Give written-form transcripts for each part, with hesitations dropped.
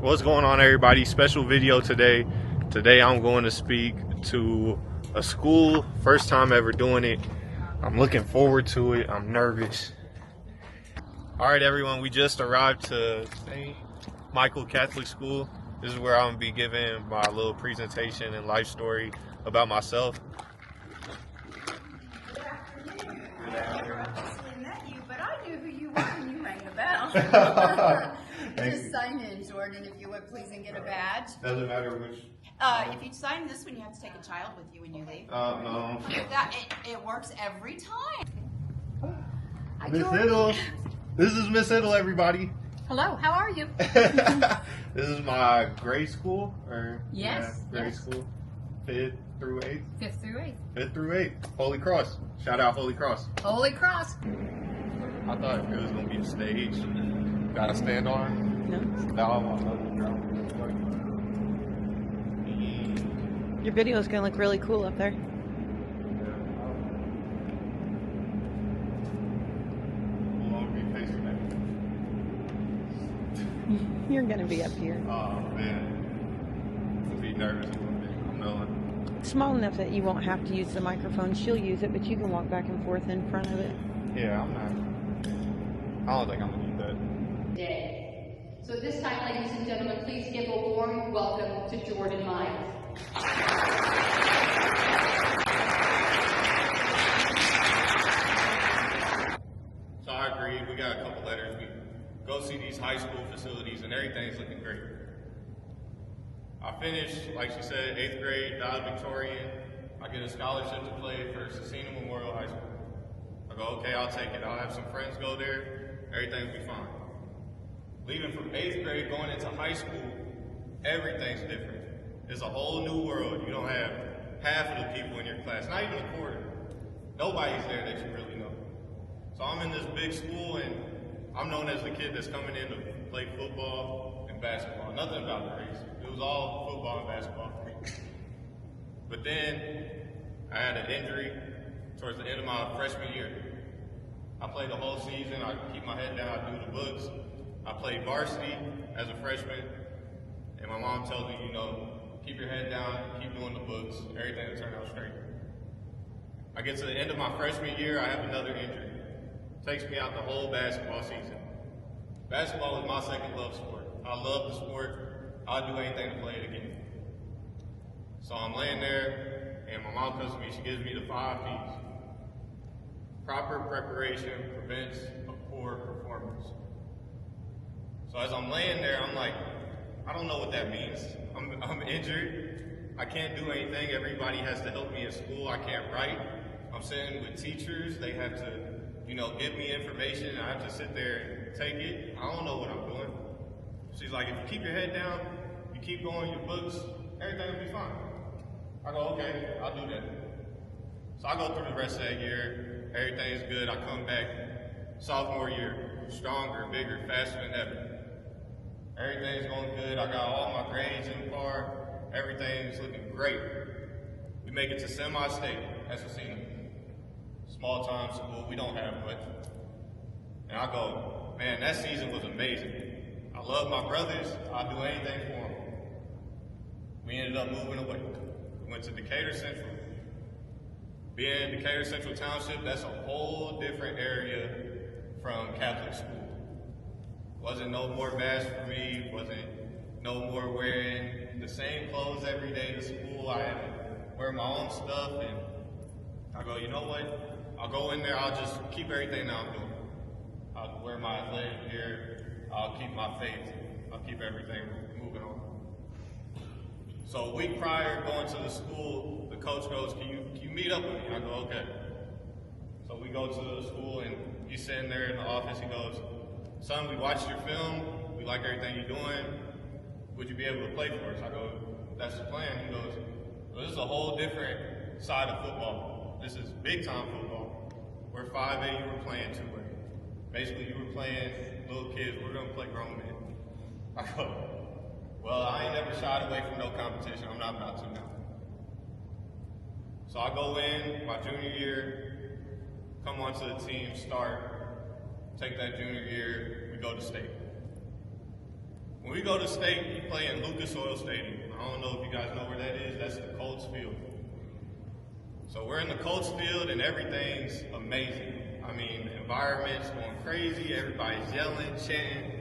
What's going on, everybody? Special video today. Today I'm going to speak to a school. First time ever doing it. I'm looking forward to it. I'm nervous. All right, everyone. We just arrived to St. Michael Catholic School. This is where I'm going to be giving my little presentation and life story about myself. But I knew who you were when you rang the bell. Just sign in, Jordan, if you would please, and get a badge. Doesn't matter which. If you sign this one, you have to take a child with you when you leave. No. It works every time. Miss Hiddle. This is Miss Hiddle, everybody. Hello, how are you? This is my grade school, or Yes, grade yes. school, 5th through 8th. 5th through 8th. 5th through 8th. Holy Cross. Shout out Holy Cross. Holy Cross. I thought it was gonna be a stage. Gotta stand on. No. No. Your video is going to look really cool up there. You're going to be up here. Oh man. I'll be nervous a little bit. I'm knowing. Small enough that you won't have to use the microphone. She'll use it, but you can walk back and forth in front of it. Yeah, I'm not. I don't think I'm gonna need that. Day. So at this time, ladies and gentlemen, please give a warm welcome to Jordan Miles. So I agree. We got a couple letters. We go see these high school facilities, and everything's looking great. I finished, like she said, 8th grade, valedictorian. I get a scholarship to play for Cecina Memorial High School. I go, okay, I'll take it. I'll have some friends go there. Everything will be fine. Leaving from 8th grade, going into high school, everything's different. It's a whole new world. You don't have half of the people in your class, not even a quarter. Nobody's there that you really know. So I'm in this big school, and I'm known as the kid that's coming in to play football and basketball. Nothing about the race. It was all football and basketball for me. But then I had an injury towards the end of my freshman year. I played the whole season. I keep my head down. I do the books. I played varsity as a freshman. And my mom tells me, keep your head down, keep doing the books. Everything will turn out straight. I get to the end of my freshman year. I have another injury. Takes me out the whole basketball season. Basketball is my second love sport. I love the sport. I'll do anything to play it again. So I'm laying there, and my mom comes to me. She gives me the 5 P's. Proper preparation prevents a poor performance. So as I'm laying there, I'm like, I don't know what that means. I'm injured. I can't do anything. Everybody has to help me at school. I can't write. I'm sitting with teachers. They have to, give me information, and I have to sit there and take it. I don't know what I'm doing. She's like, if you keep your head down, you keep going your books, everything will be fine. I go, okay, I'll do that. So I go through the rest of that year. Everything's good. I come back sophomore year, stronger, bigger, faster than ever. Everything's going good. I got all my grades in par. Everything's looking great. We make it to semi-state at Cecina. Small time school, we don't have much. And I go, man, that season was amazing. I love my brothers. I'll do anything for them. We ended up moving away. We went to Decatur Central. Being in Decatur Central Township, that's a whole different area from Catholic school. Wasn't no more bash for me, wasn't no more wearing the same clothes every day to school. I had to wear my own stuff, and I go, you know what? I'll go in there, I'll just keep everything that I'm doing. I'll wear my athletic gear, I'll keep my faith, I'll keep everything moving on. So a week prior going to the school, the coach goes, can you meet up with me? I go, okay. So we go to the school, and he's sitting there in the office. He goes, son, we watched your film. We like everything you're doing. Would you be able to play for us? I go, that's the plan. He goes, well, this is a whole different side of football. This is big time football. We're 5A, you were playing 2A. Basically, you were playing little kids. We're going to play grown men. I go, well, I ain't never shied away from no competition. I'm not about to now. So I go in my junior year, come onto the team, start, take that junior year, we go to state. When we go to state, we play in Lucas Oil Stadium. I don't know if you guys know where that is. That's the Colts field. So we're in the Colts field and everything's amazing. I mean, the environment's going crazy. Everybody's yelling, chanting.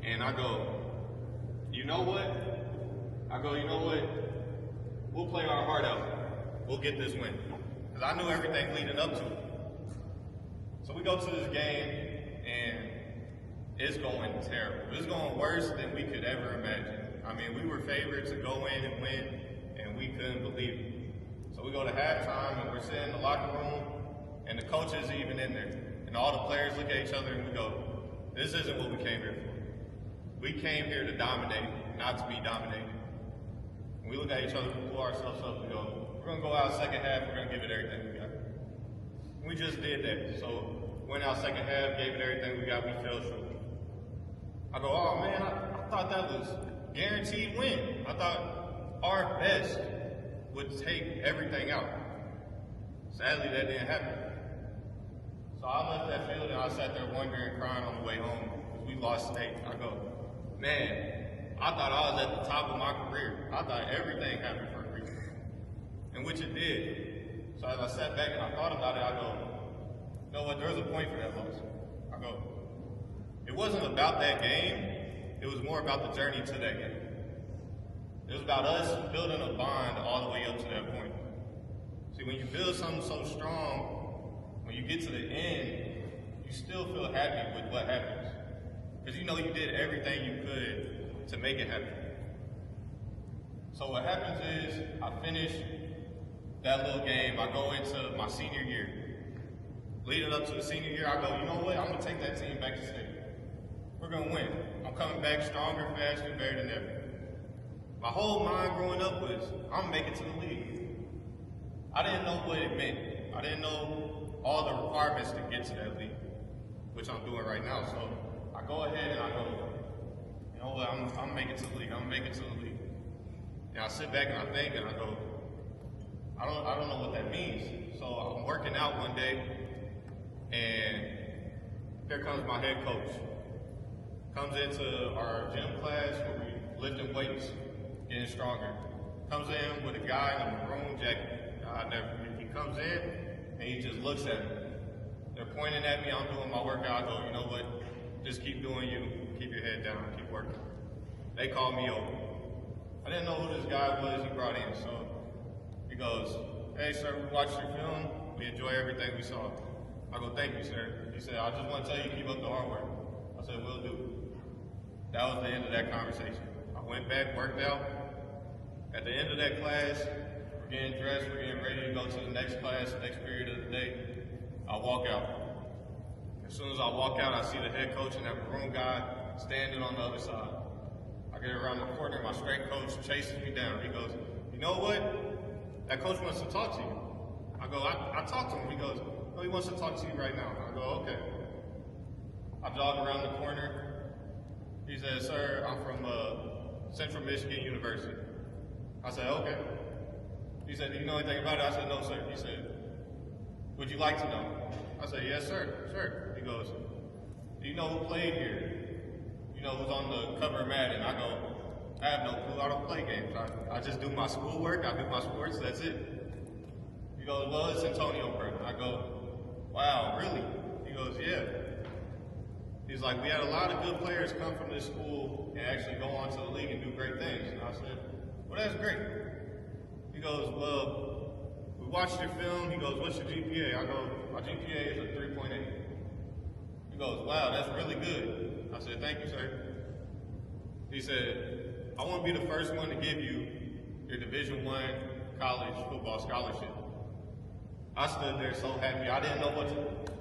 And I go, you know what? We'll play our heart out. We'll get this win. Because I knew everything leading up to it. So we go to this game and it's going terrible. It's going worse than we could ever imagine. I mean, we were favored to go in and win, and we couldn't believe it. So we go to halftime, and we're sitting in the locker room, and the coach is even in there. And all the players look at each other, and we go, this isn't what we came here for. We came here to dominate, not to be dominated. And we look at each other, we pull ourselves up, and go, we're going to go out second half, we're going to give it everything we got. And we just did that. So went out second half, gave it everything we got, we fell short. I go, oh man, I thought that was guaranteed win. I thought our best would take everything out. Sadly, that didn't happen. So I left that field and I sat there wondering, crying on the way home because we lost state. I go, man, I thought I was at the top of my career. I thought everything happened for a reason, and which it did. So as I sat back and I thought about it, I go, you know what, there was a point for that loss. I go, it wasn't about that game, it was more about the journey to that game. It was about us building a bond all the way up to that point. See, when you build something so strong, when you get to the end, you still feel happy with what happens. Because you know you did everything you could to make it happen. So what happens is, I finish that little game, I go into my senior year. Leading up to the senior year, I go, you know what, I'm going to take that team back to state. We're going to win. I'm coming back stronger, faster, better than ever. My whole mind growing up was, I'm going to make it to the league. I didn't know what it meant. I didn't know all the requirements to get to that league, which I'm doing right now. So I go ahead and I go, you know what, I'm going to make it to the league. I'm going to make it to the league. And I sit back and I think and I go, I don't know what that means. So I'm working out one day and here comes my head coach. Comes into our gym class where we lifting weights, getting stronger. Comes in with a guy in a maroon jacket. He comes in and he just looks at me. They're pointing at me, I'm doing my workout. I go, you know what, just keep doing you. Keep your head down, keep working. They call me over. I didn't know who this guy was he brought in, so he goes, hey sir, we watched your film. We enjoy everything we saw. I go, thank you sir. He said, I just want to tell you, keep up the hard work. I said, will do. That was the end of that conversation. I went back, worked out. At the end of that class, we're getting dressed, we're getting ready to go to the next class, the next period of the day. I walk out. As soon as I walk out, I see the head coach and that maroon guy standing on the other side. I get around the corner, my strength coach chases me down. He goes, you know what? That coach wants to talk to you. I go, I talked to him. He goes, oh, he wants to talk to you right now. I go, okay. I jog around the corner. He said, sir, I'm from Central Michigan University. I said, okay. He said, do you know anything about it? I said, no, sir. He said, would you like to know? I said, yes, sir. Sure. He goes, do you know who played here? You know who's on the cover of Madden? I go, I have no clue. I don't play games. I just do my schoolwork. I do my sports. That's it. He goes, well, it's Antonio Brown. I go, wow, really? He goes, yeah. He's like, we had a lot of good players come from this school and actually go on to the league and do great things. And I said, well, that's great. He goes, well, we watched your film. He goes, what's your GPA? I go, my GPA is a 3.8. He goes, wow, that's really good. I said, thank you, sir. He said, I want to be the first one to give you your Division I college football scholarship. I stood there so happy. I didn't know what to do.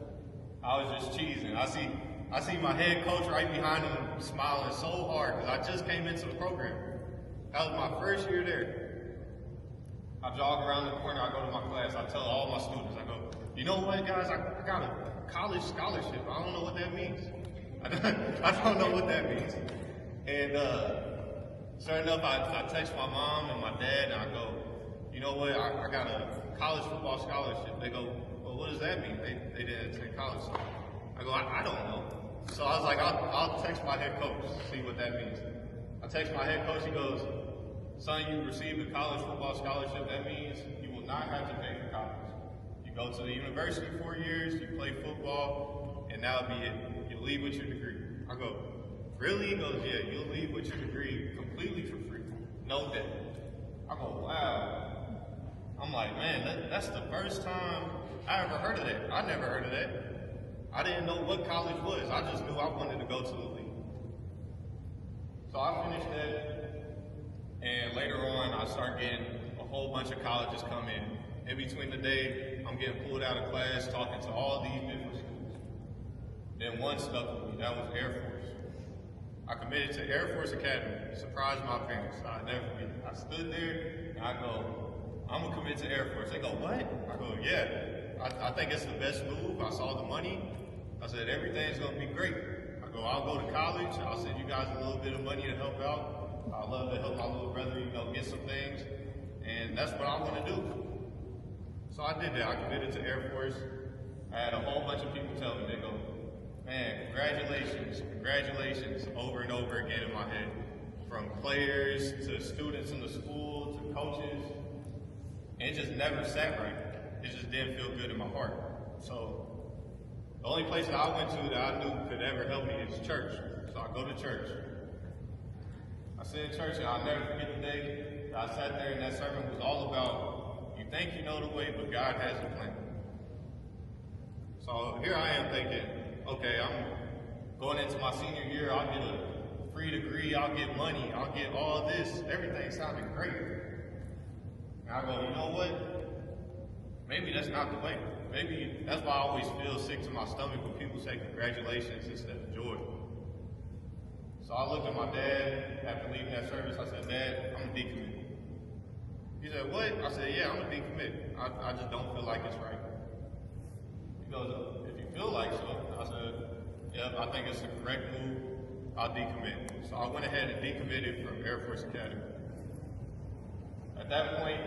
I was just cheesing. I see my head coach right behind him smiling so hard because I just came into the program. That was my first year there. I jog around the corner, I go to my class, I tell all my students, I go, you know what guys, I got a college scholarship. I don't know what that means. I don't know what that means. And sure enough, I text my mom and my dad and I go, you know what, I got a college football scholarship. They go, well, what does that mean? They didn't attend college. I go, I don't know. So I was like, I'll text my head coach, see what that means. I text my head coach, he goes, son, you received a college football scholarship. That means you will not have to pay for college. You go to the university 4 years, you play football, and that'll be it. You leave with your degree. I go, really? He goes, yeah, you'll leave with your degree completely for free. No debt. I go, wow. I'm like, man, that's the first time I ever heard of that. I never heard of that. I didn't know what college was. I just knew I wanted to go to the league. So I finished that, and later on, I start getting a whole bunch of colleges come in. In between the day, I'm getting pulled out of class, talking to all these different schools. Then one stuck with me. That was Air Force. I committed to Air Force Academy. Surprised my parents. I never forget it. I stood there, and I go, I'm going to commit to Air Force. They go, what? I go, yeah. I think it's the best move. I saw the money. I said, everything's going to be great. I go, I'll go to college. I'll send you guys a little bit of money to help out. I love to help my little brother, get some things. And that's what I want to do. So I did that. I committed to Air Force. I had a whole bunch of people tell me, they go, man, congratulations, over and over again in my head. From players to students in the school to coaches. And it just never sat right. It just didn't feel good in my heart. So the only place that I went to that I knew could ever help me is church. So I go to church. I sit in church and I'll never forget the day that I sat there and that sermon was all about, you think you know the way, but God has a plan. So here I am thinking, okay, I'm going into my senior year, I'll get a free degree, I'll get money, I'll get all this. Everything sounded great. And I go, you know what? Maybe that's not the way. Maybe that's why I always feel sick to my stomach when people say congratulations instead of joy. So I looked at my dad after leaving that service. I said, Dad, I'm a decommit. He said, what? I said, yeah, I'm a decommit. I just don't feel like it's right. He goes, if you feel like so. I said, yeah, I think it's the correct move. I'll decommit. So I went ahead and decommitted from Air Force Academy. At that point,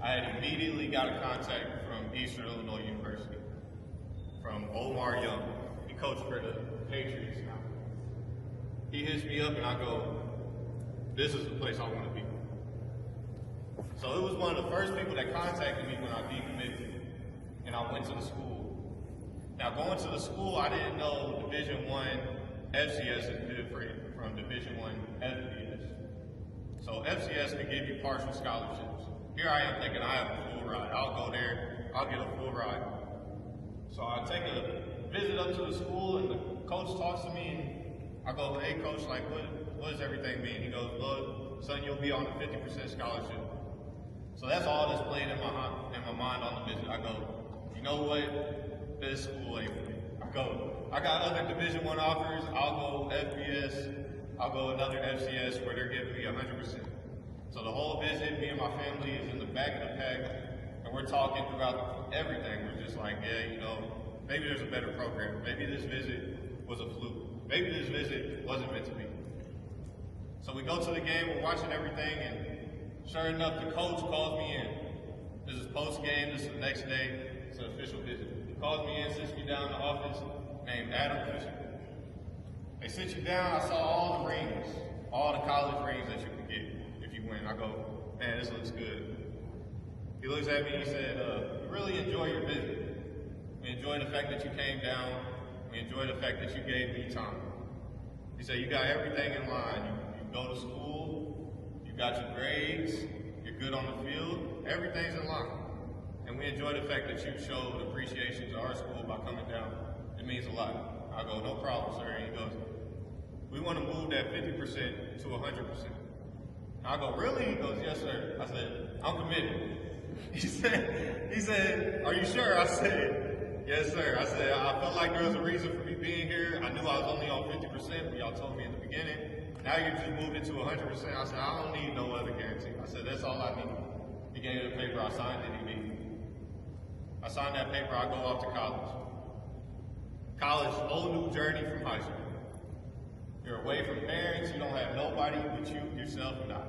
I had immediately got a contact from Eastern Illinois University, from Omar Young. He coached for the Patriots now. He hits me up and I go, this is the place I want to be. So it was one of the first people that contacted me when I decommitted, and I went to the school. Now going to the school, I didn't know Division I FCS is different from Division I FBS. So FCS can give you partial scholarships. Here I am thinking I have a full ride. I'll go there, I'll get a full ride. So I take a visit up to the school and the coach talks to me and I go, hey coach, like what does everything mean? He goes, look, son, you'll be on a 50% scholarship. So that's all that's playing in my mind on the visit. I go, you know what? This school ain't for me. I got other Division I offers. I'll go FBS. I'll go another FCS where they're giving me 100%. So the whole visit, me and my family is in the back of the pack, and we're talking throughout everything. We're just like, yeah, maybe there's a better program. Maybe this visit was a fluke. Maybe this visit wasn't meant to be. So we go to the game, we're watching everything, and sure enough, the coach calls me in. This is post-game, this is the next day, it's an official visit. He calls me in, sits me down in the office, named Adam Fisher. They sit you down, I saw all the rings, all the college rings that you can get if you win. I go, man, this looks good. He looks at me and he said, we really enjoy your visit. We enjoy the fact that you came down. We enjoy the fact that you gave me time. He said, you got everything in line. You go to school, you got your grades, you're good on the field, everything's in line. And we enjoy the fact that you showed appreciation to our school by coming down. It means a lot. I go, no problem, sir. And he goes, we want to move that 50% to 100%. I go, really? He goes, yes, sir. I said, I'm committed. He said, are you sure? I said, yes, sir. I said, I felt like there was a reason for me being here. I knew I was only on 50%, but y'all told me in the beginning. Now you just moved it to 100%. I said, I don't need no other guarantee. I said, that's all I need. He gave me the paper. I signed it immediately. I signed that paper. I go off to college. College, whole new journey from high school. You're away from parents. You don't have nobody but you, yourself, and I.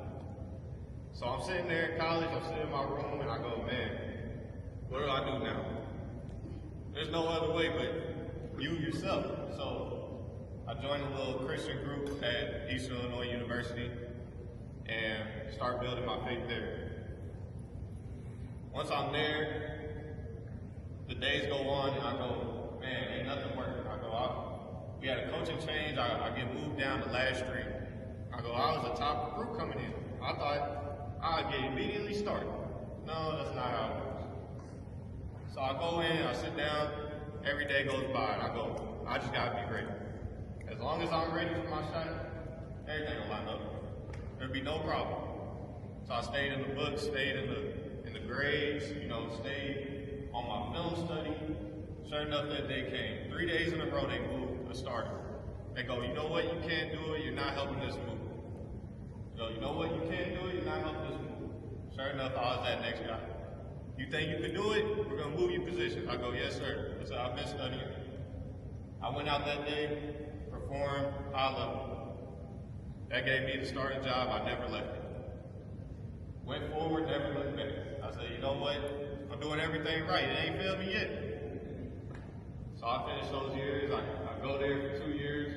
So I'm sitting there in college. I'm sitting in my room, and I go, man, what do I do now? There's no other way but you yourself. So I joined a little Christian group at Eastern Illinois University and start building my faith there. Once I'm there, the days go on and I go, man, ain't nothing working. We had a coaching change. I get moved down to last string. I was the top recruit coming in. I thought I'd get immediately started. No, that's not how it works. So I go in, I sit down, every day goes by, and I go, I just gotta be ready. As long as I'm ready for my shot, everything will line up. There'll be no problem. So I stayed in the books, stayed in the grades, stayed on my film study. Sure enough, that day came. 3 days in a row, they moved a starter. They go, you know what, you can't do it, you're not helping this move. You know what, you can't do it, you're not helping this move. Sure enough, I was that next guy. You think you can do it? We're gonna move your position. I go, yes, sir. I said, I've been studying. I went out that day, performed, high level. That gave me the starting job, I never left it. Went forward, never looked back. I said, you know what, I'm doing everything right, it ain't failed me yet. So I finished those years, I go there for 2 years,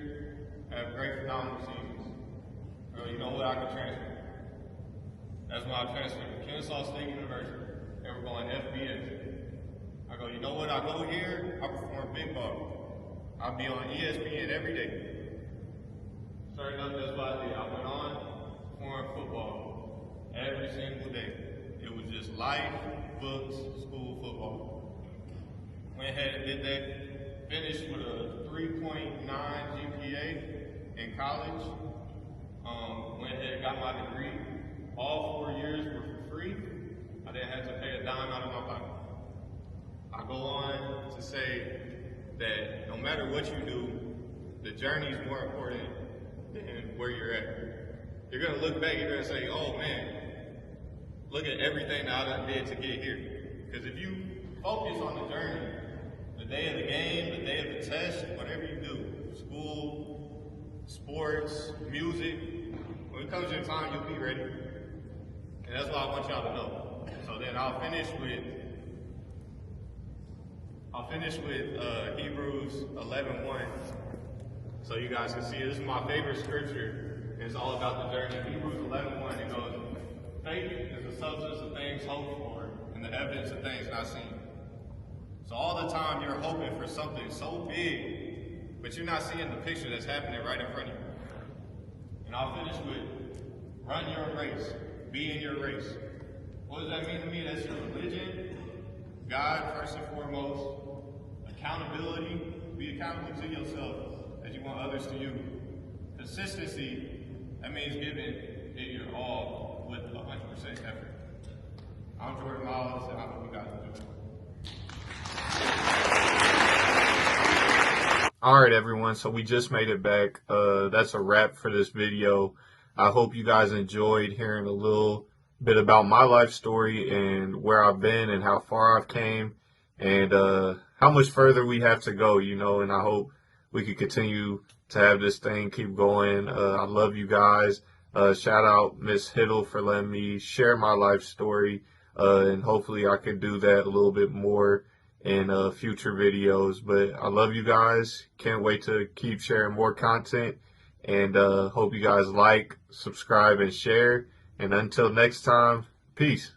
have great phenomenal seasons. Girl, you know what, I could transfer. That's when I transferred to Kennesaw State University. They were going FBS. I go, you know what, I go here, I perform big ball. I'll be on ESPN every day. Sure enough, that's what I did. I went on, performed football every single day. It was just life, books, school, football. Went ahead and did that. Finished with a 3.9 GPA in college. Went ahead and got my degree. All 4 years were for free. I didn't have to pay a dime out of my pocket. I go on to say that no matter what you do, the journey is more important than where you're at. You're gonna look back, you're gonna say, oh man, look at everything that I did to get here. Because if you focus on the journey, the day of the game, the day of the test, whatever you do, school, sports, music, when it comes to your time, you'll be ready. And that's what I want y'all to know. So then I'll finish with Hebrews 11:1. So you guys can see this is my favorite scripture. It's all about the journey. Hebrews 11:1, it goes, faith is the substance of things hoped for and the evidence of things not seen. So all the time you're hoping for something so big, but you're not seeing the picture that's happening right in front of you. And I'll finish with, run your race, be in your race. What does that mean to me? That's your religion, God first and foremost, accountability, be accountable to yourself as you want others to you. Consistency, that means giving it your all with 100% effort. I'm Jordan Miles, and I hope you guys enjoy. Alright everyone, so we just made it back. That's a wrap for this video. I hope you guys enjoyed hearing a little bit about my life story and where I've been and how far I've came and how much further we have to go, and I hope we can continue to have this thing keep going. I love you guys. Shout out Miss Hiddle for letting me share my life story, and hopefully I can do that a little bit more in future videos. But I love you guys. Can't wait to keep sharing more content, and hope you guys like, subscribe, and share. And until next time, peace.